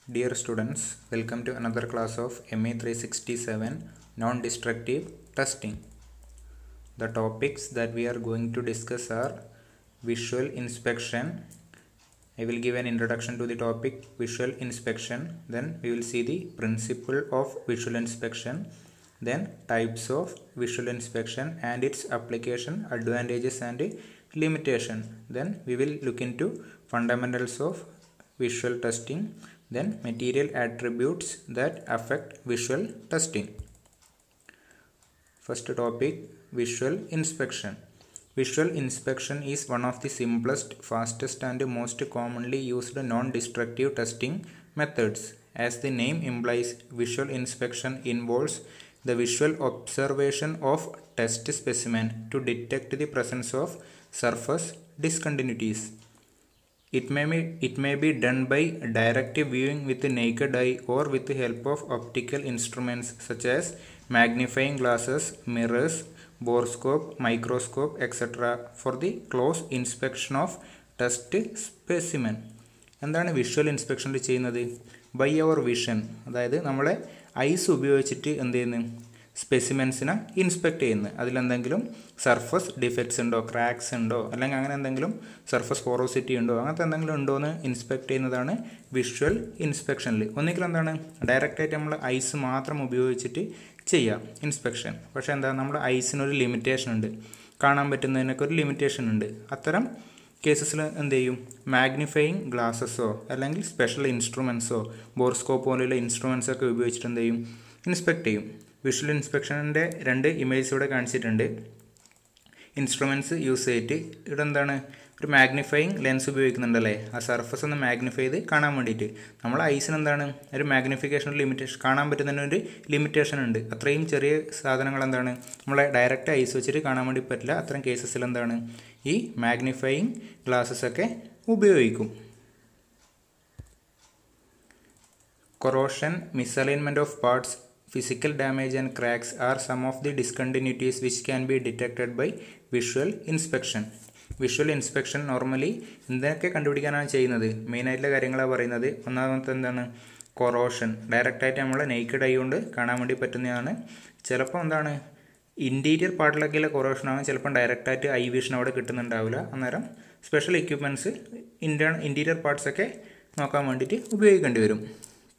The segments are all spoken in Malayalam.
Dear students, welcome to another class of MA 367 Non-Destructive Testing. The topics that we are going to discuss are visual inspection. I will give an introduction to the topic visual inspection. Then we will see the principle of visual inspection. Then types of visual inspection and its application, advantages and limitation. Then we will look into fundamentals of visual testing. Then material attributes that affect visual testing. First topic, visual inspection. Visual inspection is one of the simplest, fastest and most commonly used non-destructive testing methods. As the name implies, visual inspection involves the visual observation of test specimen to detect the presence of surface discontinuities. It may be done by direct viewing with the naked eye or with the help of optical instruments such as magnifying glasses, mirrors, borescope, microscope, etc. for the close inspection of test specimen. എന്താണ് വിഷ്വൽ ഇൻസ്പെക്ഷനിൽ ചെയ്യുന്നത്? ബൈ അവർ വിഷൻ, അതായത് നമ്മളെ ഐസ് ഉപയോഗിച്ചിട്ട് എന്ത് ചെയ്യുന്നു, സ്പെസിമെൻസിനെ ഇൻസ്പെക്ട് ചെയ്യുന്നത്. അതിലെന്തെങ്കിലും സർഫസ് ഡിഫക്ട്സ് ഉണ്ടോ, ക്രാക്സ് ഉണ്ടോ, അല്ലെങ്കിൽ അങ്ങനെ എന്തെങ്കിലും സർഫസ് പോറോസിറ്റി ഉണ്ടോ, അങ്ങനത്തെ എന്തെങ്കിലും ഉണ്ടോ എന്ന് ഇൻസ്പെക്ട് ചെയ്യുന്നതാണ് വിഷ്വൽ ഇൻസ്പെക്ഷനിൽ. ഒന്നുകിൽ എന്താണ് ഡയറക്റ്റായിട്ട് നമ്മൾ ഐസ് മാത്രം ഉപയോഗിച്ചിട്ട് ചെയ്യാം ഇൻസ്പെക്ഷൻ. പക്ഷേ എന്താ, നമ്മുടെ ഐസിനൊരു ലിമിറ്റേഷൻ ഉണ്ട്, കാണാൻ പറ്റുന്നതിനൊക്കെ ഒരു ലിമിറ്റേഷൻ ഉണ്ട്. അത്തരം കേസസിൽ എന്ത് ചെയ്യും, മാഗ്നിഫയിങ് ഗ്ലാസസോ അല്ലെങ്കിൽ സ്പെഷ്യൽ ഇൻസ്ട്രുമെൻസോ ബോർസ്കോപ്പ് പോലെയുള്ള ഇൻസ്ട്രുമെൻസൊക്കെ ഉപയോഗിച്ചിട്ട് എന്ത് ചെയ്യും, ഇൻസ്പെക്ട് ചെയ്യും. വിഷ്വൽ ഇൻസ്പെക്ഷൻ്റെ രണ്ട് ഇമേജ് ഇവിടെ കാണിച്ചിട്ടുണ്ട്. ഇൻസ്ട്രുമെൻറ്റ്സ് യൂസ് ചെയ്തിട്ട് ഇവിടെ എന്താണ്, ഒരു മാഗ്നിഫയിങ് ലെൻസ് ഉപയോഗിക്കുന്നുണ്ടല്ലേ, ആ സർഫസ് ഒന്ന് മാഗ്നിഫൈ ചെയ്ത് കാണാൻ വേണ്ടിയിട്ട്. നമ്മൾ ഐസിന് എന്താണ് ഒരു മാഗ്നിഫിക്കേഷൻ ലിമിറ്റേഷൻ, കാണാൻ പറ്റുന്നതിനൊരു ലിമിറ്റേഷൻ ഉണ്ട്. അത്രയും ചെറിയ സാധനങ്ങൾ എന്താണ് നമ്മളെ ഡയറക്റ്റ് ഐസ് വെച്ചിട്ട് കാണാൻ വേണ്ടി പറ്റില്ല. അത്തരം കേസസിൽ എന്താണ് ഈ മാഗ്നിഫയിങ് ഗ്ലാസസ് ഒക്കെ ഉപയോഗിക്കും. Corrosion, misalignment of parts, physical damage and cracks are some of the discontinuities which can be detected by visual inspection. Visual inspection normally എന്തൊക്കെ കണ്ടുപിടിക്കാനാണ് ചെയ്യുന്നത്, മെയിനായിട്ടുള്ള കാര്യങ്ങളാണ് പറയുന്നത്. ഒന്നാമത്തെ എന്താണ്, കൊറോഷൻ. ഡയറക്റ്റായിട്ട് നമ്മൾ നെയ്ക്കഡ് ഐ കൊണ്ട് കാണാൻ വേണ്ടി പറ്റുന്നതാണ്. ചിലപ്പോൾ എന്താണ് ഇൻറ്റീരിയർ പാർട്ടിലൊക്കെയുള്ള കൊറോഷനാണ്, ചിലപ്പം ഡയറക്റ്റായിട്ട് ഐ വിഷൻ അവിടെ കിട്ടുന്നുണ്ടാവില്ല. അന്നേരം സ്പെഷ്യൽ എക്യുപ്മെൻറ്റ്സ് ഇൻറ്റീരിയർ പാർട്സൊക്കെ നോക്കാൻ വേണ്ടിയിട്ട് ഉപയോഗിക്കേണ്ടി വരും.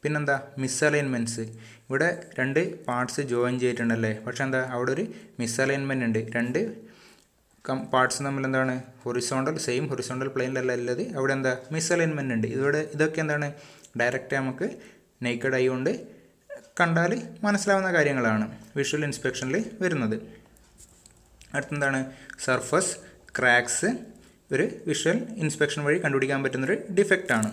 പിന്നെന്താ, മിസ്അലൈൻമെൻറ്റ്സ്. ഇവിടെ രണ്ട് പാർട്സ് ജോയിൻ ചെയ്തിട്ടുണ്ടല്ലേ, പക്ഷെ എന്താ അവിടെ ഒരു മിസ്അലൈൻമെൻറ്റ് ഉണ്ട്. രണ്ട് പാർട്സ് തമ്മിൽ എന്താണ് സെയിം ഹൊറിസോണ്ടൽ പ്ലെയിനിലല്ല ഉള്ളത്, അവിടെ എന്താ മിസ്അലൈൻമെൻറ്റ് ഉണ്ട്. ഇതൊക്കെ എന്താണ് ഡയറക്റ്റ് നമുക്ക് നെയ്ക്കഡ് ഐ കൊണ്ട് കണ്ടാൽ മനസ്സിലാവുന്ന കാര്യങ്ങളാണ് വിഷ്വൽ ഇൻസ്പെക്ഷനിൽ വരുന്നത്. അടുത്തെന്താണ്, സർഫസ് ക്രാക്സ് ഒരു വിഷ്വൽ ഇൻസ്പെക്ഷൻ വഴി കണ്ടുപിടിക്കാൻ പറ്റുന്നൊരു ഡിഫക്റ്റാണ്.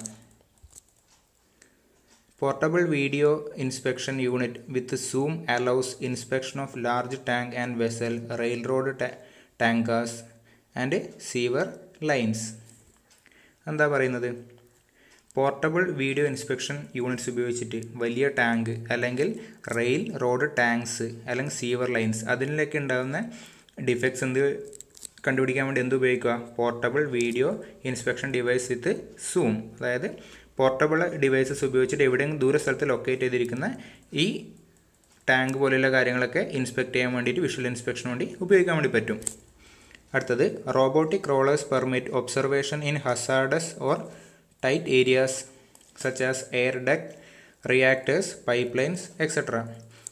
Portable video inspection unit with zoom allows inspection of large tank and vessel, railroad tankers and sewer lines. എന്താ പറയുന്നത്, പോർട്ടബിൾ വീഡിയോ ഇൻസ്പെക്ഷൻ യൂണിറ്റ്സ് ഉപയോഗിച്ചിട്ട് വലിയ ടാങ്ക് അല്ലെങ്കിൽ റെയിൽ റോഡ് ടാങ്ക്സ് അല്ലെങ്കിൽ സീവർ ലൈൻസ് അതിലൊക്കെ ഉണ്ടാകുന്ന ഡിഫക്ട്സ് കണ്ടുപിടിക്കാൻ വേണ്ടി എന്ത് ഉപയോഗിക്കുക, പോർട്ടബിൾ വീഡിയോ ഇൻസ്പെക്ഷൻ ഡിവൈസ് വിത്ത് സൂം. അതായത് പോർട്ടബിൾ ഡിവൈസസ് ഉപയോഗിച്ചിട്ട് എവിടെയെങ്കിലും ദൂര സ്ഥലത്ത് ലൊക്കേറ്റ് ചെയ്തിരിക്കുന്ന ഈ ടാങ്ക് പോലെയുള്ള കാര്യങ്ങളൊക്കെ ഇൻസ്പെക്ട് ചെയ്യാൻ വേണ്ടിയിട്ട് വിഷ്വൽ ഇൻസ്പെക്ഷൻ വേണ്ടി ഉപയോഗിക്കാൻ വേണ്ടി പറ്റും. അടുത്തത്, robotic rollers permit observation in hazardous or tight areas such as air duct, reactors, pipe lines etcetera.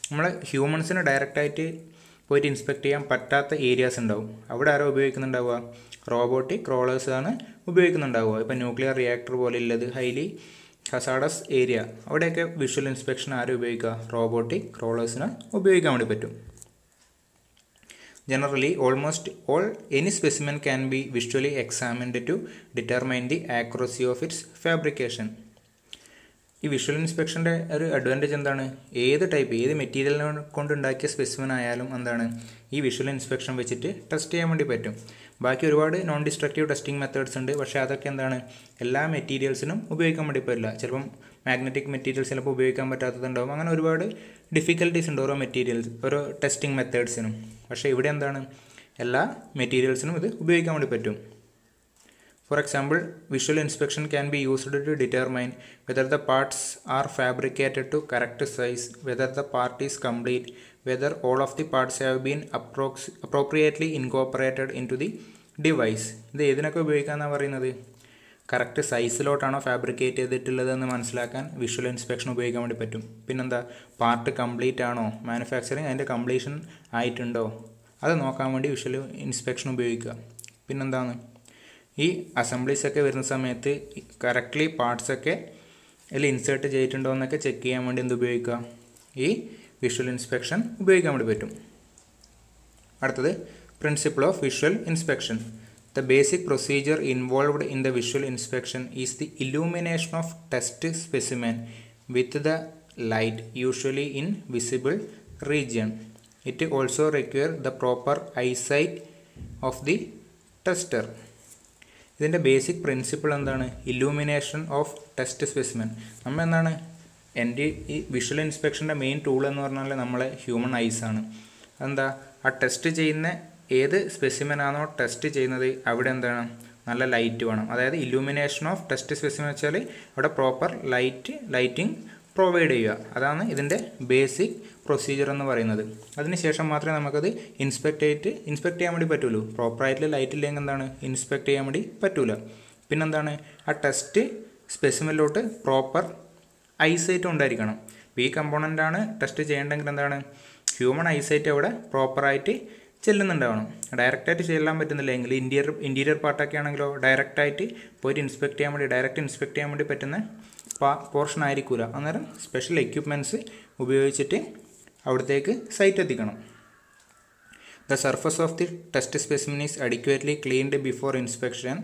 നമ്മൾ ഹ്യൂമൻസിന് ഡയറക്റ്റായിട്ട് പോയിട്ട് ഇൻസ്പെക്ട് ചെയ്യാൻ പറ്റാത്ത ഏരിയാസ് ഉണ്ടാവും. അവിടെ ആരോ ഉപയോഗിക്കുന്നുണ്ടാവുക, റോബോട്ടിക് റോളേഴ്സ് ആണ് ഉപയോഗിക്കുന്നുണ്ടാവുക. ഇപ്പോൾ ന്യൂക്ലിയർ റിയാക്ടർ പോലെ ഉള്ളത് ഹൈലി ഹസാർഡസ് ഏരിയ, അവിടെയൊക്കെ വിഷ്വൽ ഇൻസ്പെക്ഷൻ ആരും ഉപയോഗിക്കുക, റോബോട്ടിക് റോളേഴ്സിന് ഉപയോഗിക്കാൻ വേണ്ടി പറ്റും. Generally almost all any specimen can be visually examined to determine the accuracy of its fabrication. ഈ വിഷ്വൽ ഇൻസ്പെക്ഷൻ്റെ ഒരു അഡ്വാൻറ്റേജ് എന്താണ്, ഏത് മെറ്റീരിയലിനെ കൊണ്ടുണ്ടാക്കിയ സ്പെസിമെൻ ആയാലും എന്താണ് ഈ വിഷ്വൽ ഇൻസ്പെക്ഷൻ വെച്ചിട്ട് ടെസ്റ്റ് ചെയ്യാൻ വേണ്ടി പറ്റും. ബാക്കി ഒരുപാട് നോൺ ഡിസ്ട്രക്റ്റീവ് ടെസ്റ്റിംഗ് മെത്തേഡ്സ് ഉണ്ട്, പക്ഷേ അതൊക്കെ എന്താണ് എല്ലാ മെറ്റീരിയൽസിനും ഉപയോഗിക്കാൻ വേണ്ടി പറ്റില്ല. ചിലപ്പം മാഗ്നറ്റിക് മെറ്റീരിയൽസ് ചിലപ്പോൾ ഉപയോഗിക്കാൻ പറ്റാത്തതുണ്ടാവും. അങ്ങനെ ഒരുപാട് ഡിഫിക്കൽട്ടീസ് ഉണ്ട് ഓരോ ടെസ്റ്റിംഗ് മെത്തേഡ്സിനും. പക്ഷേ ഇവിടെ എന്താണ് എല്ലാ മെറ്റീരിയൽസിനും ഇത് ഉപയോഗിക്കാൻ വേണ്ടി പറ്റും. For example, visual inspection can be used to determine whether the parts are fabricated to correct size, whether the part is complete, whether all of the parts have been appropriately incorporated into the device. ഇത് ഏതിനൊക്കെ ഉപയോഗിക്കാമെന്നാണ് പറയുന്നത്? കറക്റ്റ് സൈസിലോട്ടാണോ ഫാബ്രിക്കേറ്റ് ചെയ്തിട്ടുള്ളതെന്ന് മനസ്സിലാക്കാൻ വിഷ്വൽ ഇൻസ്പെക്ഷൻ ഉപയോഗിക്കാൻ വേണ്ടി പറ്റും. പിന്നെന്താ, പാർട്ട് കംപ്ലീറ്റ് ആണോ, മാനുഫാക്ചറിങ് അതിൻ്റെ കംപ്ലീഷൻ ആയിട്ടുണ്ടോ, അത് നോക്കാൻ വേണ്ടി വിഷ്വൽ ഇൻസ്പെക്ഷൻ ഉപയോഗിക്കുക. പിന്നെന്താണ്, ഈ അസംബ്ലീസൊക്കെ വരുന്ന സമയത്ത് കറക്റ്റ്ലി പാർട്സൊക്കെ അതിൽ ഇൻസേർട്ട് ചെയ്തിട്ടുണ്ടോ എന്നൊക്കെ ചെക്ക് ചെയ്യാൻ വേണ്ടി എന്ത് ഉപയോഗിക്കുക? ഈ വിഷ്വൽ ഇൻസ്പെക്ഷൻ ഉപയോഗിക്കാൻ വേണ്ടി പറ്റും. അടുത്തത് principle of visual inspection. The basic procedure involved in the visual inspection is the illumination of test specimen with the light, usually in visible region. It also requires the proper eyesight of the tester. ഇതിൻ്റെ ബേസിക് പ്രിൻസിപ്പിൾ എന്താണ്? Illumination of test specimen. നമ്മൾ എന്താണ്, എൻ്റെ ഈ വിഷ്വൽ ഇൻസ്പെക്ഷൻ്റെ മെയിൻ ടൂൾ എന്ന് പറഞ്ഞാൽ നമ്മളെ ഹ്യൂമൻ ഐസാണ്. അതെന്താ, ആ ടെസ്റ്റ് ചെയ്യുന്ന ഏത് സ്പെസിമെനാണോ ടെസ്റ്റ് ചെയ്യുന്നത് അവിടെ എന്താണ്, നല്ല ലൈറ്റ് വേണം. അതായത് ഇല്ലൂമിനേഷൻ ഓഫ് ടെസ്റ്റ് സ്പെസിമെൻ വെച്ചാൽ അവിടെ പ്രോപ്പർ ലൈറ്റിംഗ് പ്രൊവൈഡ് ചെയ്യുക. അതാണ് ഇതിൻ്റെ ബേസിക് പ്രൊസീജിയർ എന്ന് പറയുന്നത്. അതിനുശേഷം മാത്രമേ നമുക്കത് ഇൻസ്പെക്ട് ചെയ്യാൻ വേണ്ടി പറ്റുള്ളൂ. പ്രോപ്പറായിട്ടുള്ള ലൈറ്റ് ഇല്ലെങ്കിൽ എന്താണ്, ഇൻസ്പെക്ട് ചെയ്യാൻ വേണ്ടി പറ്റില്ല. പിന്നെന്താണ്, ആ ടെസ്റ്റ് സ്പെസിമെനിലോട്ട് പ്രോപ്പർ ഐസൈറ്റ് ഉണ്ടായിരിക്കണം. ഇപ്പോൾ ഈ കമ്പോണൻ്റാണ് ടെസ്റ്റ് ചെയ്യേണ്ടെങ്കിൽ എന്താണ്, ഹ്യൂമൻ ഐസൈറ്റ് അവിടെ പ്രോപ്പറായിട്ട് ചെല്ലുന്നുണ്ടാവണം. ഡയറക്റ്റായിട്ട് ചെല്ലാൻ പറ്റുന്നില്ലെങ്കിൽ ഇൻറ്റീരിയർ പാർട്ടൊക്കെ ആണെങ്കിലോ ഡയറക്റ്റായിട്ട് പോയിട്ട് ഡയറക്റ്റ് ഇൻസ്പെക്ട് ചെയ്യാൻ വേണ്ടി പറ്റുന്ന പോർഷൻ ആയിരിക്കില്ല. അന്നേരം സ്പെഷ്യൽ എക്യുപ്മെൻറ്റ്സ് ഉപയോഗിച്ചിട്ട് അവിടത്തേക്ക് സൈറ്റ് എത്തിക്കണം. The surface of the test specimen is adequately cleaned before inspection,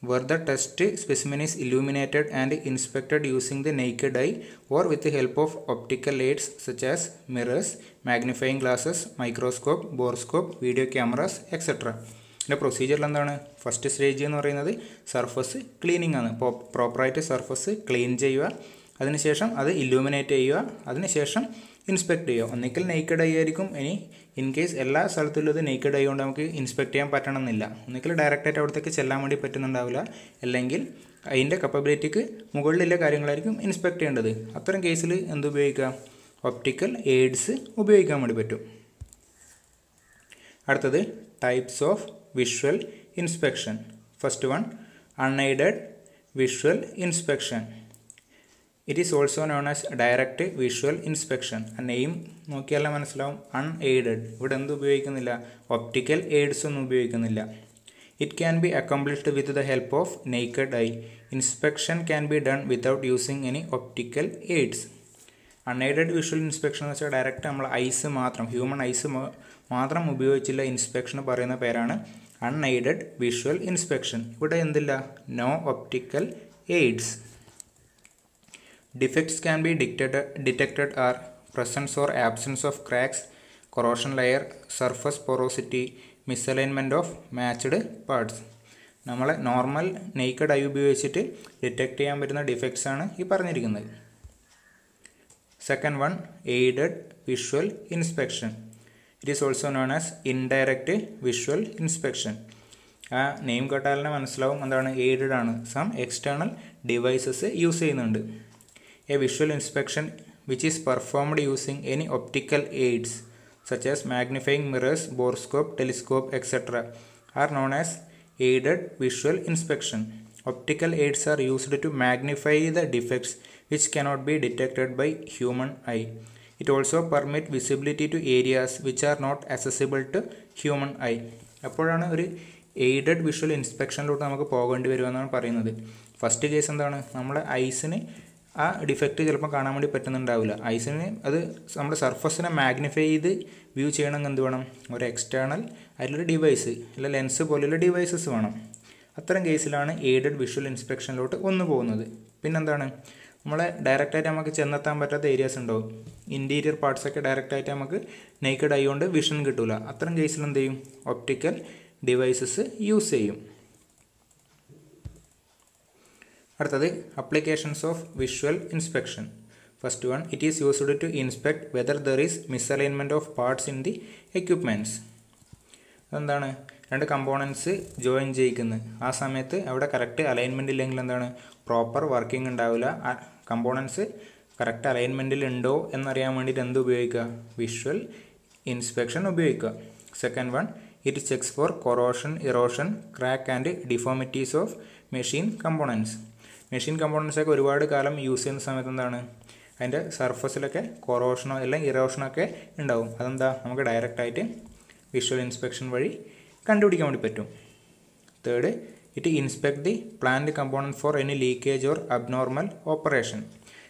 where the test specimen is illuminated and inspected using the naked eye or with the help of optical aids such as mirrors, magnifying glasses, microscope, borescope, video cameras, etc. ഇതിൻ്റെ പ്രൊസീജിയറിൽ എന്താണ്, ഫസ്റ്റ് സ്റ്റേജ് എന്ന് പറയുന്നത് സർഫസ് ക്ലീനിങ് ആണ്. പ്രോപ്പറായിട്ട് സർഫസ് ക്ലീൻ ചെയ്യുക, അതിനുശേഷം അത് ഇല്ലൂമിനേറ്റ് ചെയ്യുക, അതിനുശേഷം ഇൻസ്പെക്ട് ചെയ്യുക. ഒന്നിക്കൽ നെയ്ക്കഡ് ഐ ആയിരിക്കും. ഇനി ഇൻ കേസ് എല്ലാ സ്ഥലത്തുള്ളത് നെയ്ക്കഡ് ഐ കൊണ്ട് നമുക്ക് ഇൻസ്പെക്ട് ചെയ്യാൻ പറ്റണമെന്നില്ല. ഒന്നിക്കൽ ഡയറക്റ്റായിട്ട് അവിടത്തേക്ക് ചെല്ലാൻ വേണ്ടി പറ്റുന്നുണ്ടാവില്ല, അല്ലെങ്കിൽ അതിൻ്റെ കപ്പബിലിറ്റിക്ക് മുകളിലുള്ള കാര്യങ്ങളായിരിക്കും ഇൻസ്പെക്ട് ചെയ്യേണ്ടത്. അത്തരം കേസിൽ എന്തുപയോഗിക്കുക, ഒപ്റ്റിക്കൽ എയ്ഡ്സ് ഉപയോഗിക്കാൻ വേണ്ടി പറ്റും. അടുത്തത് types of visual inspection. First one, unaided visual inspection. It is also known as direct visual inspection. ആ നെയിം നോക്കിയാലേ മനസ്സിലാവും, അൺഎയ്ഡഡ്. ഇവിടെ എന്ത് ഉപയോഗിക്കുന്നില്ല, ഒപ്റ്റിക്കൽ എയ്ഡ്സ് ഒന്നും ഉപയോഗിക്കുന്നില്ല. It can be accomplished with the help of naked eye. Inspection can be done without using any optical aids. Unaided visual inspection എന്ന് വെച്ചാൽ ഡയറക്റ്റ് നമ്മൾ ഐസ് മാത്രം, ഹ്യൂമൻ ഐസ് മാത്രം ഉപയോഗിച്ചുള്ള ഇൻസ്പെക്ഷൻ പറയുന്ന പേരാണ് അൺഎയ്ഡഡ് വിഷ്വൽ ഇൻസ്പെക്ഷൻ. ഇവിടെ എന്തില്ല, no optical aids. Defects can be detected are presence or absence of cracks, corrosion layer, surface porosity, misalignment of matched parts. നമ്മളെ നോർമൽ നെയ്ക്കഡ് ഐ ഉപയോഗിച്ചിട്ട് ഡിറ്റക്ട് ചെയ്യാൻ പറ്റുന്ന ഡിഫക്ട്സ് ആണ് ഈ പറഞ്ഞിരിക്കുന്നത്. Second one, aided visual inspection. It is also known as indirect visual inspection. ആ നെയിം കേട്ടാലിനെ മനസ്സിലാവും എന്താണ്, എയ്ഡഡ് ആണ്. സം എക്സ്റ്റേണൽ ഡിവൈസസ് യൂസ് ചെയ്യുന്നുണ്ട്. A visual inspection which is performed using any optical aids such as magnifying mirrors, borescope, telescope, etc. are known as aided visual inspection. Optical aids are used to magnify the defects which cannot be detected by human eye. It also permits visibility to areas which are not accessible to human eye. അപ്പോഴാണ് ഒരു എയ്ഡഡ് വിഷ്വൽ ഇൻസ്പെക്ഷനിലോട്ട് നമുക്ക് പോകേണ്ടി വരുമെന്നാണ് പറയുന്നത്. ഫസ്റ്റ് കേസ് എന്താണ്, നമ്മളെ ഐസിന് ആ ഡിഫക്റ്റ് ചിലപ്പോൾ കാണാൻ വേണ്ടി പറ്റുന്നുണ്ടാവില്ല. ഐസിന് അത് നമ്മുടെ സർഫസിനെ മാഗ്നിഫൈ ചെയ്ത് വ്യൂ ചെയ്യണമെങ്കിൽ എന്ത് വേണം, ഒരു എക്സ്റ്റേണൽ അതിലൊരു ഡിവൈസ് അല്ല ലെൻസ് പോലെയുള്ള ഡിവൈസസ് വേണം. അത്തരം കേസിലാണ് എയ്ഡഡ് വിഷ്വൽ ഇൻസ്പെക്ഷനിലോട്ട് ഒന്ന് പോകുന്നത്. പിന്നെന്താണ്, നമ്മളെ ഡയറക്റ്റായിട്ട് നമുക്ക് ചെന്നെത്താൻ പറ്റാത്ത ഏരിയാസ് ഉണ്ടാവും. ഇൻറ്റീരിയർ പാർട്സൊക്കെ ഡയറക്റ്റായിട്ട് നമുക്ക് നെയ്ക്കഡ് ഐ കൊണ്ട് വിഷൻ കിട്ടില്ല. അത്തരം കേസിൽ എന്ത് ചെയ്യും, ഒപ്റ്റിക്കൽ ഡിവൈസസ് യൂസ് ചെയ്യും. അടുത്തത് applications of visual inspection. First one, it is used to inspect whether there is misalignment of parts in the equipments. അതെന്താണ്, രണ്ട് കമ്പോണൻസ് ജോയിൻ ചെയ്യിക്കുന്നത്. ആ സമയത്ത് അവിടെ കറക്റ്റ് അലൈൻമെൻറ്റ് ഇല്ലെങ്കിൽ എന്താണ് പ്രോപ്പർ വർക്കിംഗ് ഉണ്ടാവില്ല. കമ്പോണൻസ് കറക്റ്റ് അലൈൻമെൻറ്റിൽ ഉണ്ടോ എന്നറിയാൻ വേണ്ടിയിട്ട് എന്ത് ഉപയോഗിക്കുക? വിഷ്വൽ ഇൻസ്പെക്ഷൻ ഉപയോഗിക്കുക. Second one, it checks for corrosion, erosion, crack and deformities of machine components. Machine കമ്പോണൻസൊക്കെ ഒരുപാട് കാലം യൂസ് ചെയ്യുന്ന സമയത്ത് എന്താണ് അതിൻ്റെ സർഫസിലൊക്കെ കൊറോഷനോ അല്ലെങ്കിൽ ഇറോഷനോ ഒക്കെ ഉണ്ടാവും. അതെന്താ നമുക്ക് ഡയറക്റ്റായിട്ട് വിഷ്വൽ ഇൻസ്പെക്ഷൻ വഴി കണ്ടുപിടിക്കാൻ വേണ്ടി പറ്റും. Third, it inspect the plant component for any leakage or abnormal operation.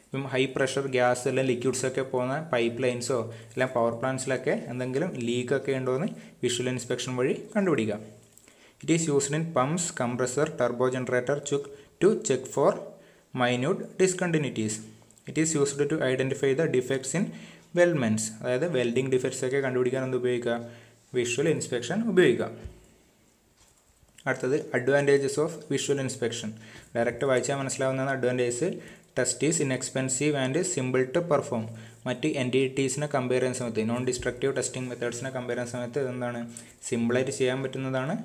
ഇപ്പം ഹൈ പ്രഷർ ഗ്യാസ് അല്ലെങ്കിൽ ലിക്വിഡ്സൊക്കെ പോകുന്ന പൈപ്പ് ലൈൻസോ അല്ലെങ്കിൽ പവർ പ്ലാന്റ്സിലൊക്കെ എന്തെങ്കിലും ലീക്കൊക്കെ ഉണ്ടോ എന്ന് വിഷ്വൽ ഇൻസ്പെക്ഷൻ വഴി കണ്ടുപിടിക്കാം. It is used in pumps, compressor, turbo generator to check for minute discontinuities. It is used to identify the defects in weldments. അതായത് വെൽഡിംഗ് ഡിഫക്ട്സ് ഒക്കെ കണ്ടുപിടിക്കാൻ എന്ത് ഉപയോഗിക്കുക? വിഷ്വൽ ഇൻസ്പെക്ഷൻ ഉപയോഗിക്കുക. അടുത്തത് advantages of visual inspection. Direct വായിച്ചാൽ മനസ്സിലാവുന്ന advantages: test is inexpensive and simple to perform. മറ്റ് എൻറ്റിറ്റീസിനെ കമ്പയർ ചെയ്യുന്ന സമയത്ത്, നോൺ ഡിസ്ട്രക്റ്റീവ് ടെസ്റ്റിംഗ് മെത്തേഡ്സിനെ കമ്പയർ ചെയ്യുന്ന സമയത്ത് ഇതെന്താണ് സിമ്പിളായിട്ട് ചെയ്യാൻ പറ്റുന്നതാണ്.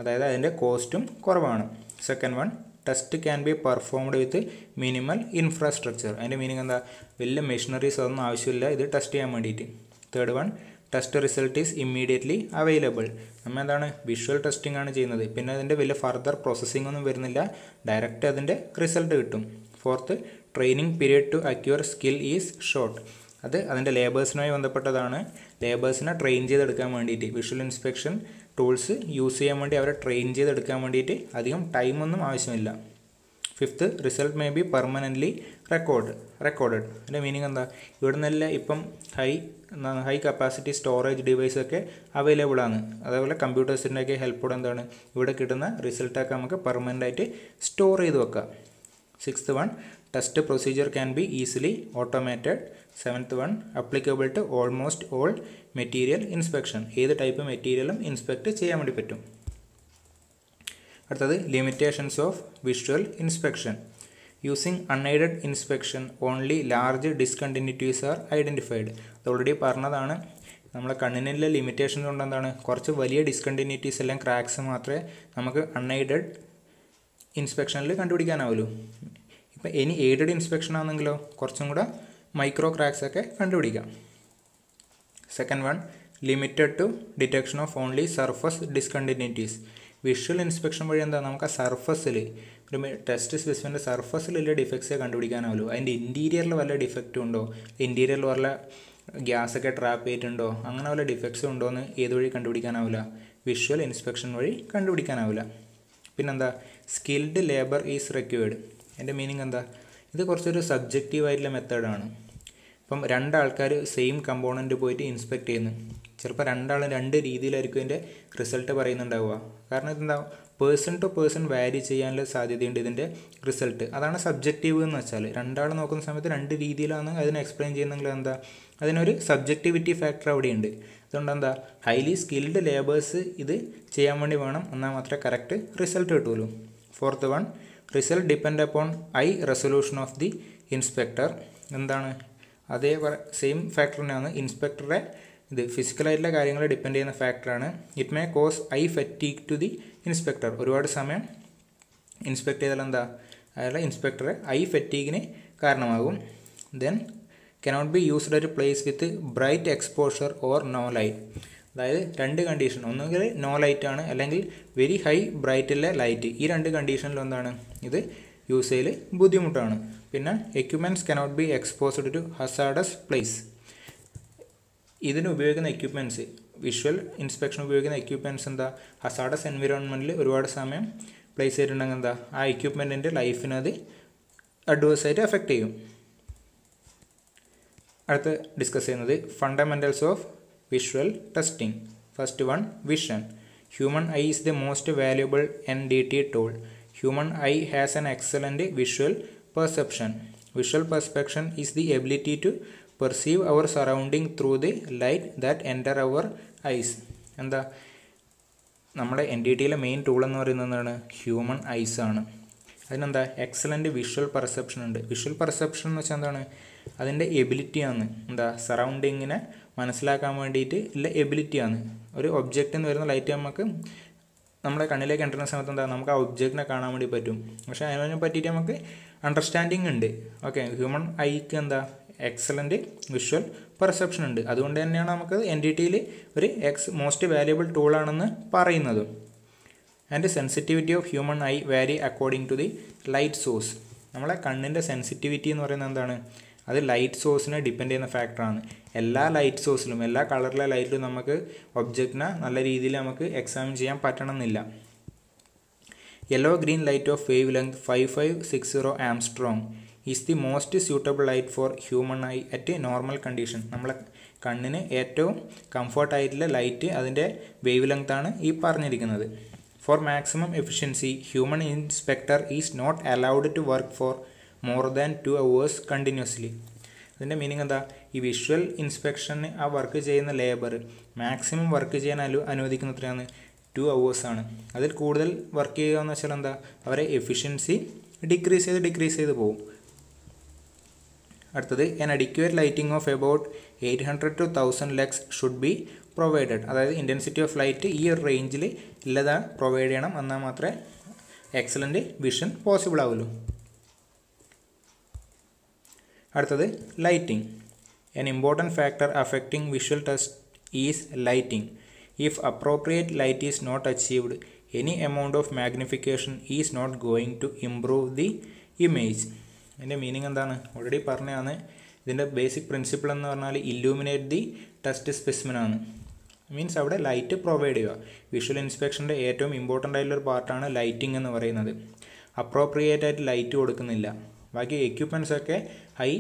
അതായത് അതിൻ്റെ കോസ്റ്റും കുറവാണ്. Second one, test can be performed with minimal infrastructure. അതിൻ്റെ മീനിങ് എന്താ? വലിയ മെഷീനറീസ് അതൊന്നും ആവശ്യമില്ല ഇത് ടെസ്റ്റ് ചെയ്യാൻ വേണ്ടിയിട്ട്. Third one, test result is immediately available. നമ്മൾ എന്താണ് വിഷ്വൽ ടെസ്റ്റിംഗ് ആണ് ചെയ്യുന്നത്, പിന്നെ അതിൻ്റെ വലിയ ഫർദർ പ്രോസസ്സിംഗ് ഒന്നും വരുന്നില്ല, ഡയറക്റ്റ് അതിൻ്റെ റിസൾട്ട് കിട്ടും. Fourth, training period to acquire skill is short. അത് അതിൻ്റെ ലേബേഴ്സിനുമായി ബന്ധപ്പെട്ടതാണ്. ലേബേഴ്സിനെ ട്രെയിൻ ചെയ്തെടുക്കാൻ വേണ്ടിയിട്ട് വിഷ്വൽ ഇൻസ്പെക്ഷൻ ടൂൾസ് യൂസ് ചെയ്യാൻ വേണ്ടി അവരെ ട്രെയിൻ ചെയ്തെടുക്കാൻ വേണ്ടിയിട്ട് അധികം ടൈമൊന്നും ആവശ്യമില്ല. Fifth, result may be permanently recorded. അതിൻ്റെ മീനിങ് എന്താ? ഇവിടെ നിന്നല്ല ഇപ്പം ഹൈ കപ്പാസിറ്റി സ്റ്റോറേജ് ഡിവൈസൊക്കെ അവൈലബിൾ ആണ്. അതേപോലെ കമ്പ്യൂട്ടേഴ്സിൻ്റെയൊക്കെ ഹെൽപ്പോടെ എന്താണ് ഇവിടെ കിട്ടുന്ന റിസൾട്ടൊക്കെ നമുക്ക് പെർമനൻ്റ് ആയിട്ട് സ്റ്റോർ ചെയ്ത് വെക്കാം. Sixth one, test procedure can be easily automated. Seventh one, applicable to almost all material inspection. ഏത് ടൈപ്പ് മെറ്റീരിയലും ഇൻസ്പെക്ട് ചെയ്യാൻ വേണ്ടി പറ്റും. അടുത്തത് limitations of visual inspection. Using unaided inspection only large discontinuities are identified. അത് ഓൾറെഡി പറഞ്ഞതാണ്. നമ്മളെ കണ്ണിനുള്ള ലിമിറ്റേഷൻ കൊണ്ട് എന്താണ് കുറച്ച് വലിയ ഡിസ്കണ്ടിന്യൂറ്റീസ് എല്ലാം ക്രാക്സ് മാത്രമേ നമുക്ക് അൺഎയ്ഡഡ് ഇൻസ്പെക്ഷനിൽ കണ്ടുപിടിക്കാനാവുള്ളൂ. ഇപ്പം ഇനി എയ്ഡഡ് ഇൻസ്പെക്ഷൻ ആണെങ്കിലോ കുറച്ചും കൂടെ മൈക്രോ ക്രാക്സ് ഒക്കെ കണ്ടുപിടിക്കാം. Second one, limited to detection of only surface discontinuities. Visual inspection വഴി എന്താ നമുക്ക് ആ സർഫസിൽ ഒരു ടെസ്റ്റ് സ്പെസിഫിൻ്റെ സർഫസിലുള്ള ഡിഫക്ട്സേ കണ്ടുപിടിക്കാനാവുള്ളൂ. അതിൻ്റെ ഇൻറ്റീരിയറിൽ വല്ല ഡിഫക്റ്റും ഉണ്ടോ, ഇൻറ്റീരിയറിൽ വല്ല ഗ്യാസൊക്കെ ട്രാപ്പ് ചെയ്തിട്ടുണ്ടോ, അങ്ങനെ വല്ല ഡിഫക്ട്സും ഉണ്ടോ എന്ന് ഏതുവഴി കണ്ടുപിടിക്കാനാവില്ല? വിഷ്വൽ ഇൻസ്പെക്ഷൻ വഴി കണ്ടുപിടിക്കാനാവില്ല. പിന്നെന്താ? Skilled labour is required. എൻ്റെ മീനിങ് എന്താ? ഇത് കുറച്ചൊരു സബ്ജക്റ്റീവായിട്ടുള്ള മെത്തേഡാണ്. ഇപ്പം രണ്ടാൾക്കാർ സെയിം കമ്പോണൻറ്റ് പോയിട്ട് ഇൻസ്പെക്ട് ചെയ്യുന്നു. ചിലപ്പോൾ രണ്ടാളും രണ്ട് രീതിയിലായിരിക്കും ഇതിൻ്റെ റിസൾട്ട് പറയുന്നുണ്ടാവുക. കാരണം ഇതെന്താ പേഴ്സൺ ടു പേഴ്സൺ വാരി ചെയ്യാനുള്ള സാധ്യതയുണ്ട് ഇതിൻ്റെ റിസൾട്ട്. അതാണ് സബ്ജക്റ്റീവ് എന്ന് വെച്ചാൽ. രണ്ടാൾ നോക്കുന്ന സമയത്ത് രണ്ട് രീതിയിലാണ് അതിനെ എക്സ്പ്ലെയിൻ ചെയ്യുന്നെങ്കിൽ എന്താ അതിനൊരു സബ്ജക്റ്റിവിറ്റി ഫാക്ടർ അവിടെയുണ്ട്. അതുകൊണ്ട് എന്താ ഹൈലി സ്കിൽഡ് ലേബേഴ്സ് ഇത് ചെയ്യാൻ വേണ്ടി വേണം, എന്നാൽ മാത്രമേ കറക്റ്റ് റിസൾട്ട് കിട്ടുള്ളൂ. Fourth one, result depend upon I resolution of the inspector. എന്താണ് അതേ സെയിം ഫാക്ടർ തന്നെയാണ് ഇൻസ്പെക്ടറെ ഇത് ഫിസിക്കലായിട്ടുള്ള കാര്യങ്ങൾ ഡിപ്പെൻഡ് ചെയ്യുന്ന ഫാക്ടറാണ്. It may cause eye fatigue to the inspector. ഒരുപാട് സമയം ഇൻസ്പെക്ട് ചെയ്താൽ എന്താ അയാളുടെ ഇൻസ്പെക്ടറെ ഐ ഫറ്റീഗിന് കാരണമാകും. Then cannot be used at place with bright exposure or no light. അതായത് രണ്ട് കണ്ടീഷൻ, ഒന്നുകിൽ നോ ലൈറ്റ് ആണ് അല്ലെങ്കിൽ വെരി ഹൈ ബ്രൈറ്റുള്ള ലൈറ്റ്. ഈ രണ്ട് കണ്ടീഷനിലും എന്താണ് ഇത് യൂസ് ചെയ്യൽ ബുദ്ധിമുട്ടാണ്. പിന്നെ equipments cannot be exposed to hazardous place. ഇതിന് ഉപയോഗിക്കുന്ന എക്യുപ്മെൻറ്റ്സ്, വിഷ്വൽ ഇൻസ്പെക്ഷൻ ഉപയോഗിക്കുന്ന എക്യുപ്മെൻറ്റ്സ് എന്താ ഹസാർഡസ് എൻവിറോൺമെൻറ്റിൽ ഒരുപാട് സമയം പ്ലേസ് ചെയ്തിട്ടുണ്ടെങ്കിൽ എന്താ ആ എക്യുപ്മെൻറ്റിൻ്റെ ലൈഫിനെ അത് അഡ്വേഴ്സായിട്ട് എഫക്റ്റ് ചെയ്യും. അടുത്ത് ഡിസ്കസ് ചെയ്യുന്നത് fundamentals of visual testing. First one, vision. Human eye is the most valuable NDT tool. Human eye has an excellent visual perception. Visual perception is the ability to perceive our surrounding through the light that enter our eyes. എന്താ നമ്മുടെ NDTയിലെ മെയിൻ ടൂൾ എന്ന് പറയുന്നത് എന്താണ്? ഹ്യൂമൻ ഐസ് ആണ്. അതിനെന്താ എക്സലൻറ്റ് വിഷ്വൽ പെർസെപ്ഷൻ ഉണ്ട്. വിഷ്വൽ പെർസെപ്ഷൻ എന്ന് വെച്ചാൽ എന്താണ് അതിൻ്റെ എബിലിറ്റിയാണ്. എന്താ സറൗണ്ടിങ്ങിനെ മനസ്സിലാക്കാൻ വേണ്ടിയിട്ട് ഉള്ള എബിലിറ്റിയാണ്. ഒരു ഒബ്ജക്റ്റ് എന്ന് വരുന്ന ലൈറ്റ് നമുക്ക് നമ്മളെ കണ്ണിലേക്ക് എൻ്റർ സമയത്ത് എന്താ നമുക്ക് ആ ഒബ്ജക്റ്റിനെ കാണാൻ വേണ്ടി പറ്റും. പക്ഷേ അതിനെ പറ്റിയിട്ട് നമുക്ക് അണ്ടർസ്റ്റാൻഡിങ് ഉണ്ട്. ഓക്കെ, ഹ്യൂമൻ ഐക്ക് എന്താ എക്സലൻറ്റ് വിഷ്വൽ പെർസെപ്ഷൻ ഉണ്ട്. അതുകൊണ്ട് തന്നെയാണ് നമുക്ക് NDTയിൽ ഒരു മോസ്റ്റ് വാല്യുബിൾ ടൂളാണെന്ന് പറയുന്നത്. And sensitivity of human eye vary according to the light source. നമ്മളെ കണ്ണിൻ്റെ സെൻസിറ്റിവിറ്റി എന്ന് പറയുന്നത് എന്താണ്? അത് ലൈറ്റ് സോഴ്സിനെ ഡിപ്പെൻഡ് ചെയ്യുന്ന ഫാക്ടറാണ്. എല്ലാ ലൈറ്റ് സോഴ്സിലും എല്ലാ കളറിലെ ലൈറ്റിലും നമുക്ക് ഒബ്ജക്റ്റിനെ നല്ല രീതിയിൽ നമുക്ക് എക്സാമിൻ ചെയ്യാൻ പറ്റണമെന്നില്ല. Yellow green light of wavelength 5560 angstrom is the most suitable light for human eye at normal condition. നമ്മളെ കണ്ണിന് ഏറ്റവും കംഫർട്ടായിട്ടുള്ള ലൈറ്റ് അതിൻ്റെ വേവ് ലെങ്താണ് ഈ പറഞ്ഞിരിക്കുന്നത്. For maximum efficiency human inspector is not allowed to work for more than 2 hours continuously. അതിൻ്റെ മീനിങ് എന്താ? ഈ വിഷ്വൽ ഇൻസ്പെക്ഷന് ആ വർക്ക് ചെയ്യുന്ന ലേബർ മാക്സിമം വർക്ക് ചെയ്യാൻ അനുവദിക്കുന്ന എത്രയാണ്? 2 hours ആണ്. അതിൽ കൂടുതൽ വർക്ക് ചെയ്യുക എന്ന് വെച്ചാൽ എന്താ? അവരെ എഫിഷ്യൻസി ഡിക്രീസ് ചെയ്ത് പോകും. അടുത്തത് an adequate lighting of about 800 to 1000 lux should be provided. അതായത് ഇൻറ്റൻസിറ്റി ഓഫ് ലൈറ്റ് ഈ ഒരു റേഞ്ചിൽ ഇല്ലതാ പ്രൊവൈഡ് ചെയ്യണം, എന്നാൽ മാത്രമേ എക്സലൻറ്റ് വിഷൻ പോസിബിൾ ആവുള്ളൂ. അടുത്തത് lighting. an important factor affecting visual test is lighting. if appropriate light is not achieved, any amount of magnification is not going to improve the image. ഇതിൻ്റെ മീനിങ് എന്താണ്? ഓൾറെഡി പറഞ്ഞതാണ്. ഇതിൻ്റെ ബേസിക് പ്രിൻസിപ്പിൾ എന്ന് പറഞ്ഞാൽ ഇല്ലൂമിനേറ്റ് ദി ടെസ്റ്റ് സ്പെസിമെൻ ആണ്. മീൻസ് അവിടെ ലൈറ്റ് പ്രൊവൈഡ് ചെയ്യുക. വിഷ്വൽ ഇൻസ്പെക്ഷൻ്റെ ഏറ്റവും ഇമ്പോർട്ടൻ്റ് ആയിട്ടുള്ളൊരു പാർട്ടാണ് ലൈറ്റിംഗ് എന്ന് പറയുന്നത്. അപ്രോപ്രിയേറ്റ് ആയിട്ട് ലൈറ്റ് കൊടുക്കുന്നില്ല. ബാക്കി എക്യുപ്മെൻറ്റ്സൊക്കെ ഹൈ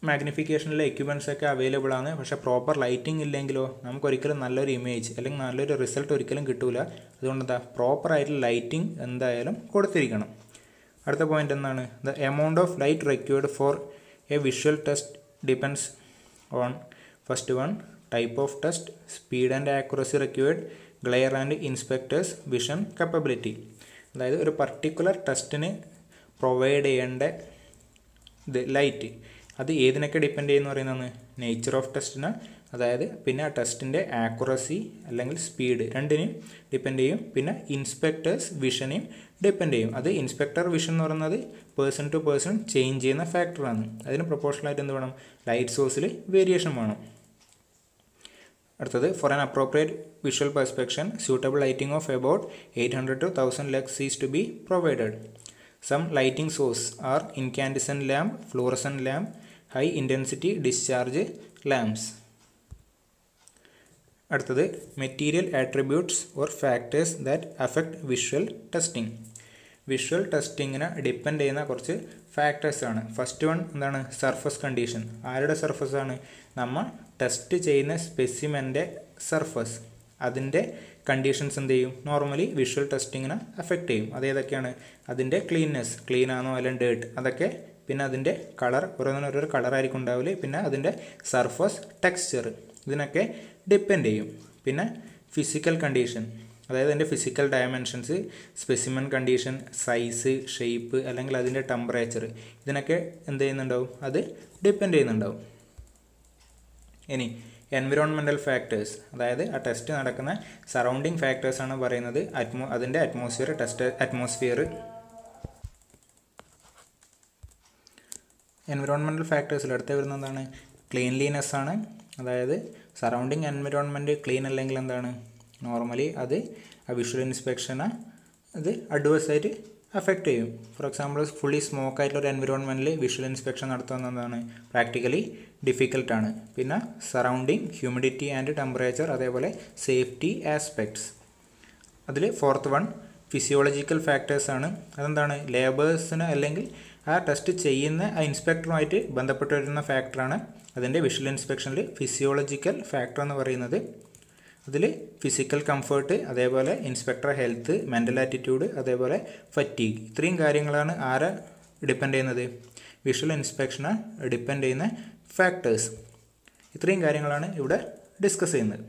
മാഗ്നിഫിക്കേഷനിലെ എക്യുപ്മെൻറ്റ്സൊക്കെ അവൈലബിൾ ആണ്. പക്ഷേ പ്രോപ്പർ ലൈറ്റിംഗ് ഇല്ലെങ്കിലോ നമുക്കൊരിക്കലും നല്ലൊരു ഇമേജ് അല്ലെങ്കിൽ നല്ലൊരു റിസൾട്ട് ഒരിക്കലും കിട്ടില്ല. അതുകൊണ്ട് എന്താ പ്രോപ്പറായിട്ടുള്ള ലൈറ്റിംഗ് എന്തായാലും കൊടുത്തിരിക്കണം. അടുത്ത പോയിൻ്റ് എന്താണ്? The amount of light required for A visual test depends on first one type of test, speed and accuracy required, glare and inspectors vision capability. അതായത് ഒരു പർട്ടിക്കുലർ ടെസ്റ്റിന് പ്രൊവൈഡ് ചെയ്യേണ്ട ലൈറ്റ് അത് ഏതിനൊക്കെ ഡിപ്പെൻഡ് ചെയ്യുമെന്ന് പറയുന്നത് നേച്ചർ ഓഫ് ടെസ്റ്റിന്, അതായത് പിന്നെ ആ ടെസ്റ്റിൻ്റെ ആക്യുറസി അല്ലെങ്കിൽ സ്പീഡ് രണ്ടിനെയും ഡിപ്പെൻഡ് ചെയ്യും. പിന്നെ ഇൻസ്പെക്ടേഴ്സ് വിഷനെയും ഡിപ്പെൻഡ് ചെയ്യും. അത് ഇൻസ്പെക്ടർ വിഷൻ എന്ന് പറയുന്നത് പേഴ്സൺ ടു പേഴ്സൺ ചേഞ്ച് ചെയ്യുന്ന ഫാക്ടറാണ്. അതിന് പ്രൊപ്പോർഷണലായിട്ട് എന്ത് വേണം? ലൈറ്റ് സോഴ്സിൽ വേരിയേഷൻ വേണം. അടുത്തത് for an appropriate visual perception suitable lighting of about 800 to 1000 lux is to be provided. Some lighting source are incandescent lamp, fluorescent lamp, high intensity discharge lamps. അടുത്തത് material attributes or factors that affect visual testing. Visual ടെസ്റ്റിങ്ങിനെ ഡിപ്പെൻഡ് ചെയ്യുന്ന കുറച്ച് ഫാക്ടേഴ്സാണ്. ഫസ്റ്റ് വൺ എന്താണ്? Surface condition. ആരുടെ സർഫസാണ്? നമ്മൾ ടെസ്റ്റ് ചെയ്യുന്ന സ്പെസിമെൻ്റെ സർഫസ്. അതിൻ്റെ കണ്ടീഷൻസ് എന്ത് ചെയ്യും? നോർമലി വിഷ്വൽ ടെസ്റ്റിങ്ങിനെ അഫക്റ്റ് ചെയ്യും. അതേതൊക്കെയാണ്? അതിൻ്റെ ക്ലീൻനെസ്, ക്ലീൻ ആണോ അല്ലെങ്കിൽ ഡേർട്ട്, അതൊക്കെ. പിന്നെ അതിൻ്റെ കളർ, ഓരോന്നിനൊരു കളറായിരിക്കും ഉണ്ടാവില്ല. പിന്നെ അതിൻ്റെ സർഫസ് ടെക്സ്ചർ, ഇതിനൊക്കെ ഡിപ്പെൻഡ് ചെയ്യും. പിന്നെ ഫിസിക്കൽ കണ്ടീഷൻ, അതായത് അതിൻ്റെ physical dimensions, specimen condition, size, shape അല്ലെങ്കിൽ അതിൻ്റെ ടെമ്പറേച്ചർ, ഇതിനൊക്കെ എന്ത് ചെയ്യുന്നുണ്ടാവും? അത് ഡിപ്പെൻഡ് ചെയ്യുന്നുണ്ടാവും. ഇനി എൻവിറോൺമെൻറ്റൽ ഫാക്ടേഴ്സ്, അതായത് ആ ടെസ്റ്റ് നടക്കുന്ന സറൗണ്ടിങ് ഫാക്ടേഴ്സാണ് പറയുന്നത്. അതിൻ്റെ അറ്റ്മോസ്ഫിയർ, ടെസ്റ്റ് അറ്റ്മോസ്ഫിയർ. എൻവിറോൺമെൻറ്റൽ ഫാക്ടേഴ്സിൽ അടുത്ത് വരുന്നത് എന്താണ്? ക്ലീൻലിനെസ് ആണ്. അതായത് സറൗണ്ടിങ് എൻവിറോൺമെൻറ്റ് ക്ലീൻ അല്ലെങ്കിൽ എന്താണ്? നോർമലി അത് ആ വിഷ്വൽ ഇൻസ്പെക്ഷനെ അത് അഡ്വേഴ്സായിട്ട് അഫക്റ്റ് ചെയ്യും. ഫോർ എക്സാമ്പിൾ ഫുള്ളി സ്മോക്ക് ആയിട്ടുള്ളൊരു എൻവിറോൺമെൻറ്റിൽ വിഷ്വൽ ഇൻസ്പെക്ഷൻ നടത്തുന്നതാണ് പ്രാക്ടിക്കലി ഡിഫിക്കൽട്ടാണ്. പിന്നെ സറൗണ്ടിങ് ഹ്യൂമിഡിറ്റി ആൻഡ് ടെമ്പറേച്ചർ, അതേപോലെ സേഫ്റ്റി ആസ്പെക്ട്സ്. അതിൽ ഫോർത്ത് വൺ ഫിസിയോളജിക്കൽ ഫാക്ടേഴ്സാണ്. അതെന്താണ്? ലേബേഴ്സിന് അല്ലെങ്കിൽ ആ ടെസ്റ്റ് ചെയ്യുന്ന ആ ഇൻസ്പെക്ടറുമായിട്ട് ബന്ധപ്പെട്ട് വരുന്ന ഫാക്ടറാണ് അതിൻ്റെ വിഷ്വൽ ഇൻസ്പെക്ഷനിൽ ഫിസിയോളജിക്കൽ ഫാക്ടർ എന്ന് പറയുന്നത്. അതിൽ ഫിസിക്കൽ കംഫേർട്ട്, അതേപോലെ ഇൻസ്പെക്ടർ ഹെൽത്ത്, മെൻ്റൽ ആറ്റിറ്റ്യൂഡ്, അതേപോലെ ഫറ്റീഗ്. ഇത്രയും കാര്യങ്ങളാണ് ആരെ ഡിപ്പെൻഡ് ചെയ്യുന്നത്? വിഷ്വൽ ഇൻസ്പെക്ഷനെ ഡിപ്പെൻഡ് ചെയ്യുന്ന ഫാക്ടേഴ്സ്. ഇത്രയും കാര്യങ്ങളാണ് ഇവിടെ ഡിസ്കസ് ചെയ്യുന്നത്.